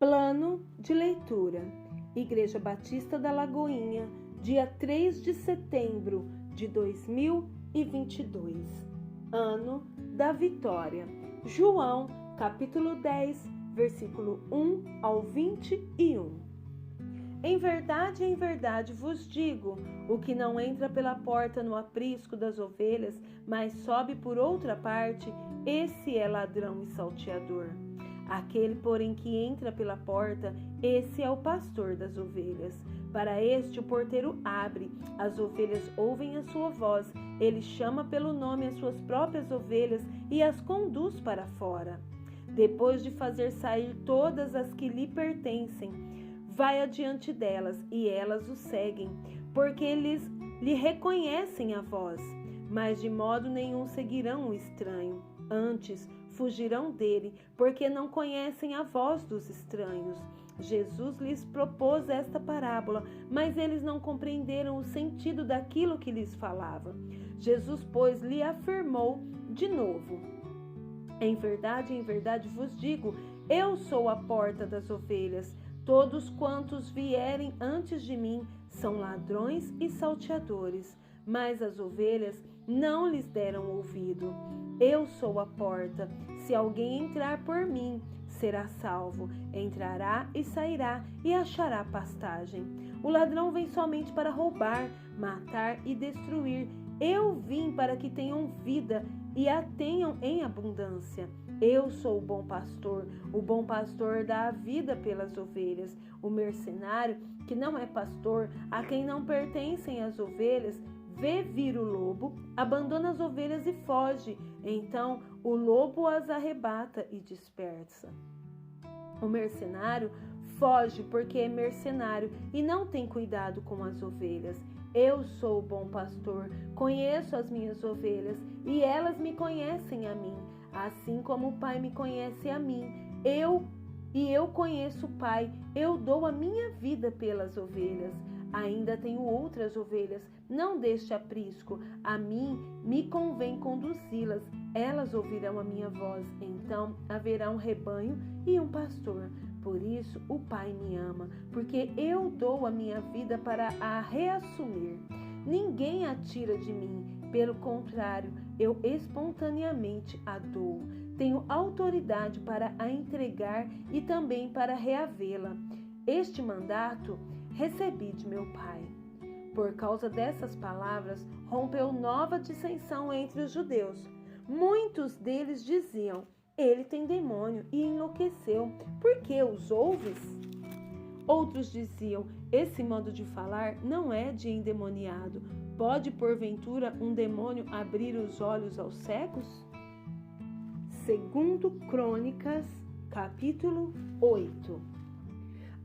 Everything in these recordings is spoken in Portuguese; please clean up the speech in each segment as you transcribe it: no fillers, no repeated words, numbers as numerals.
Plano de leitura. Igreja Batista da Lagoinha, dia 3 de setembro de 2022. Ano da vitória. João, capítulo 10, versículo 1 ao 21. Em verdade vos digo, o que não entra pela porta no aprisco das ovelhas, mas sobe por outra parte, esse é ladrão e salteador. Aquele, porém, que entra pela porta, esse é o pastor das ovelhas. Para este o porteiro abre, as ovelhas ouvem a sua voz, ele chama pelo nome as suas próprias ovelhas e as conduz para fora. Depois de fazer sair todas as que lhe pertencem, vai adiante delas e elas o seguem, porque eles lhe reconhecem a voz, mas de modo nenhum seguirão o estranho. Antes, fugirão dele, porque não conhecem a voz dos estranhos. Jesus lhes propôs esta parábola, mas eles não compreenderam o sentido daquilo que lhes falava. Jesus, pois, lhe afirmou de novo: em verdade vos digo, eu sou a porta das ovelhas. Todos quantos vierem antes de mim são ladrões e salteadores, mas as ovelhas não lhes deram ouvido. Eu sou a porta. Se alguém entrar por mim, será salvo. Entrará e sairá e achará pastagem. O ladrão vem somente para roubar, matar e destruir. Eu vim para que tenham vida e a tenham em abundância. Eu sou o bom pastor dá a vida pelas ovelhas. O mercenário, que não é pastor, a quem não pertencem as ovelhas, vê vir o lobo, abandona as ovelhas e foge. Então o lobo as arrebata e dispersa. O mercenário foge porque é mercenário e não tem cuidado com as ovelhas. Eu sou o bom pastor, conheço as minhas ovelhas e elas me conhecem a mim, assim como o Pai me conhece a mim. Eu conheço o Pai, eu dou a minha vida pelas ovelhas. Ainda tenho outras ovelhas, não deste aprisco. A mim me convém conduzi-las. Elas ouvirão a minha voz. Então haverá um rebanho e um pastor. Por isso o Pai me ama, porque eu dou a minha vida para a reassumir. Ninguém a tira de mim. Pelo contrário, eu espontaneamente a dou. Tenho autoridade para a entregar e também para reavê-la. Este mandato recebi de meu Pai. Por causa dessas palavras, rompeu nova dissensão entre os judeus. Muitos deles diziam: ele tem demônio e enlouqueceu. Por que os ouves? Outros diziam: esse modo de falar não é de endemoniado. Pode, porventura, um demônio abrir os olhos aos cegos? Segundo Crônicas, capítulo 8.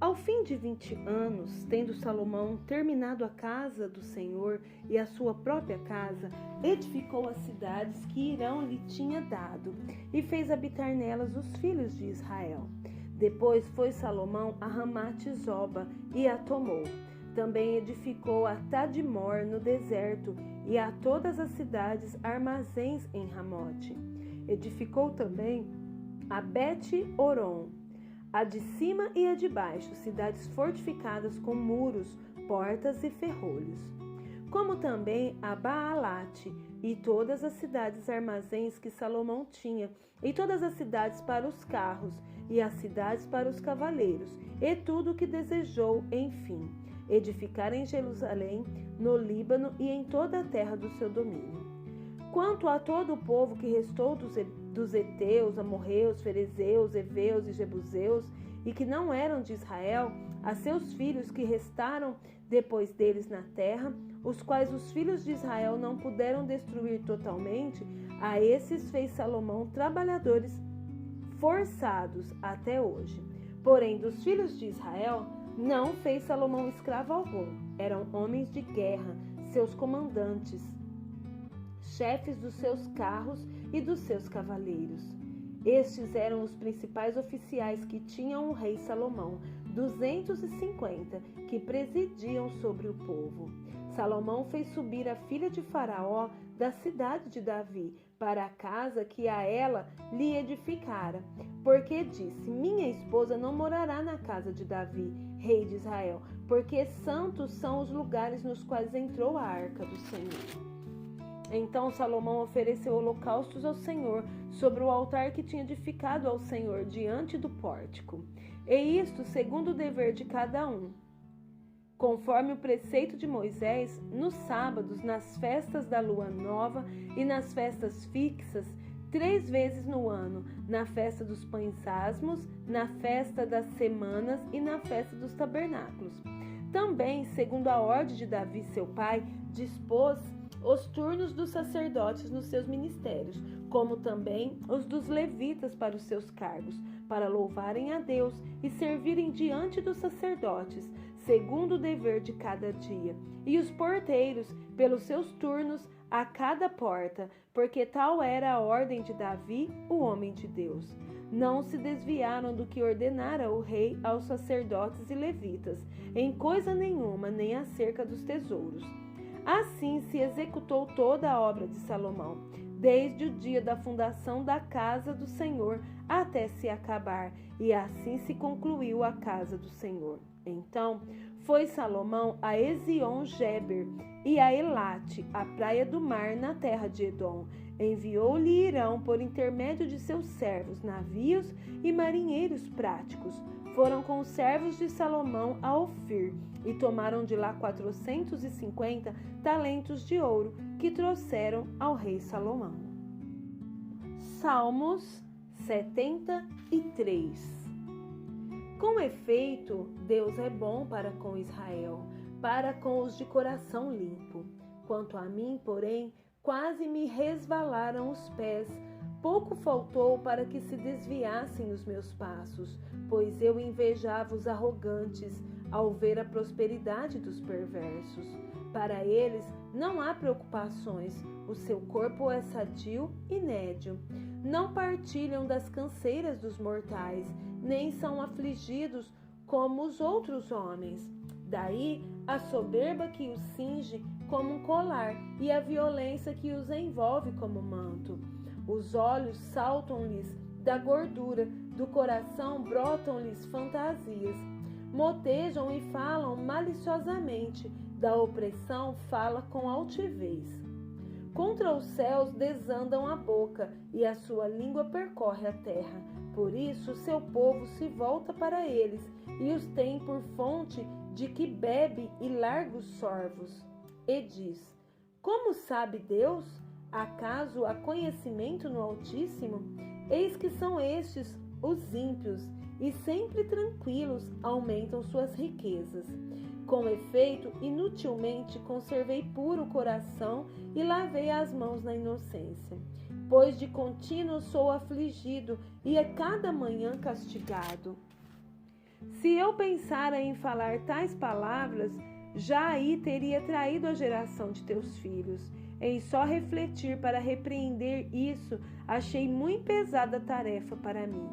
Ao fim de 20 anos, tendo Salomão terminado a casa do Senhor e a sua própria casa, edificou as cidades que Hirão lhe tinha dado e fez habitar nelas os filhos de Israel. Depois foi Salomão a Ramate-Zoba e a tomou. Também edificou a Tadmor no deserto e a todas as cidades armazéns em Ramote. Edificou também a Bet-Oron, a de cima e a de baixo, cidades fortificadas com muros, portas e ferrolhos. Como também a Baalate e todas as cidades armazéns que Salomão tinha, e todas as cidades para os carros, e as cidades para os cavaleiros, e tudo o que desejou, enfim, edificar em Jerusalém, no Líbano e em toda a terra do seu domínio. Quanto a todo o povo que restou dos heteus, amorreus, ferezeus, heveus e jebuseus, e que não eram de Israel, a seus filhos que restaram depois deles na terra, os quais os filhos de Israel não puderam destruir totalmente, a esses fez Salomão trabalhadores forçados até hoje. Porém, dos filhos de Israel, não fez Salomão escravo algum. Eram homens de guerra, seus comandantes, chefes dos seus carros e dos seus cavaleiros. Estes eram os principais oficiais que tinham o rei Salomão, 250, que presidiam sobre o povo. Salomão fez subir a filha de Faraó da cidade de Davi, para a casa que a ela lhe edificara. Porque disse: minha esposa não morará na casa de Davi, rei de Israel, porque santos são os lugares nos quais entrou a arca do Senhor. Então Salomão ofereceu holocaustos ao Senhor sobre o altar que tinha edificado ao Senhor diante do pórtico. E isto segundo o dever de cada um. Conforme o preceito de Moisés, nos sábados, nas festas da lua nova e nas festas fixas, 3 vezes no ano, na festa dos pães asmos, na festa das semanas e na festa dos tabernáculos. Também, segundo a ordem de Davi, seu pai, dispôs os turnos dos sacerdotes nos seus ministérios, como também os dos levitas para os seus cargos, para louvarem a Deus e servirem diante dos sacerdotes, segundo o dever de cada dia, e os porteiros, pelos seus turnos, a cada porta, porque tal era a ordem de Davi, o homem de Deus. Não se desviaram do que ordenara o rei aos sacerdotes e levitas, em coisa nenhuma, nem acerca dos tesouros. Assim se executou toda a obra de Salomão, desde o dia da fundação da casa do Senhor até se acabar, e assim se concluiu a casa do Senhor. Então foi Salomão a Ezion-Geber e a Elate, a praia do mar na terra de Edom. Enviou-lhe Irão por intermédio de seus servos, navios e marinheiros práticos. Foram com os servos de Salomão a Ofir e tomaram de lá 450 talentos de ouro que trouxeram ao rei Salomão. Salmos 73. Com efeito, Deus é bom para com Israel, para com os de coração limpo. Quanto a mim, porém, quase me resvalaram os pés. Pouco faltou para que se desviassem os meus passos, pois eu invejava os arrogantes ao ver a prosperidade dos perversos. Para eles não há preocupações, o seu corpo é sadio e nédio. Não partilham das canseiras dos mortais, nem são afligidos como os outros homens. Daí a soberba que os cinge como um colar e a violência que os envolve como manto. Os olhos saltam-lhes da gordura, do coração brotam-lhes fantasias. Motejam e falam maliciosamente, da opressão fala com altivez. Contra os céus desandam a boca, e a sua língua percorre a terra. Por isso seu povo se volta para eles, e os tem por fonte de que bebe e largos sorvos. E diz: como sabe Deus? Acaso há conhecimento no Altíssimo? Eis que são estes os ímpios, e sempre tranquilos aumentam suas riquezas. Com efeito, inutilmente conservei puro o coração e lavei as mãos na inocência. Pois de contínuo sou afligido e a cada manhã castigado. Se eu pensara em falar tais palavras, já aí teria traído a geração de teus filhos. Em só refletir para repreender isso, achei muito pesada a tarefa para mim.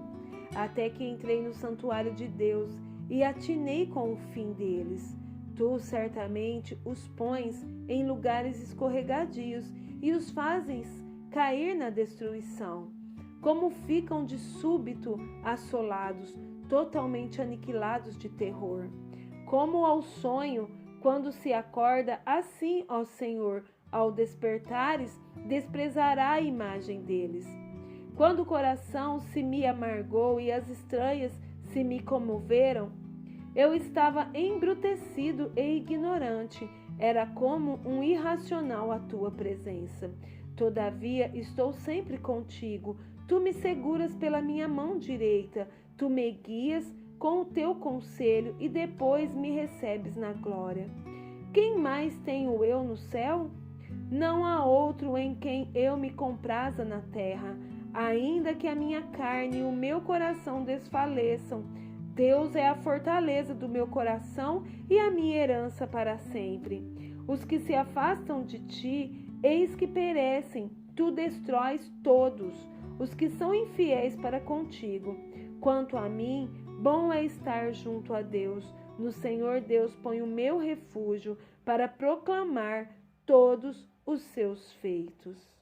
Até que entrei no santuário de Deus e atinei com o fim deles. Tu certamente os pões em lugares escorregadios e os fazes cair na destruição. Como ficam de súbito assolados, totalmente aniquilados de terror. Como ao sonho, quando se acorda, assim, ó Senhor, ao despertares, desprezará a imagem deles. Quando o coração se me amargou e as estranhas se me comoveram, eu estava embrutecido e ignorante, era como um irracional à tua presença. Todavia estou sempre contigo, tu me seguras pela minha mão direita, tu me guias com o teu conselho e depois me recebes na glória. Quem mais tenho eu no céu? Não há outro em quem eu me compraza na terra, ainda que a minha carne e o meu coração desfaleçam. Deus é a fortaleza do meu coração e a minha herança para sempre. Os que se afastam de ti, eis que perecem, tu destróis todos, os que são infiéis para contigo. Quanto a mim, bom é estar junto a Deus. No Senhor Deus ponho o meu refúgio para proclamar todos os seus feitos.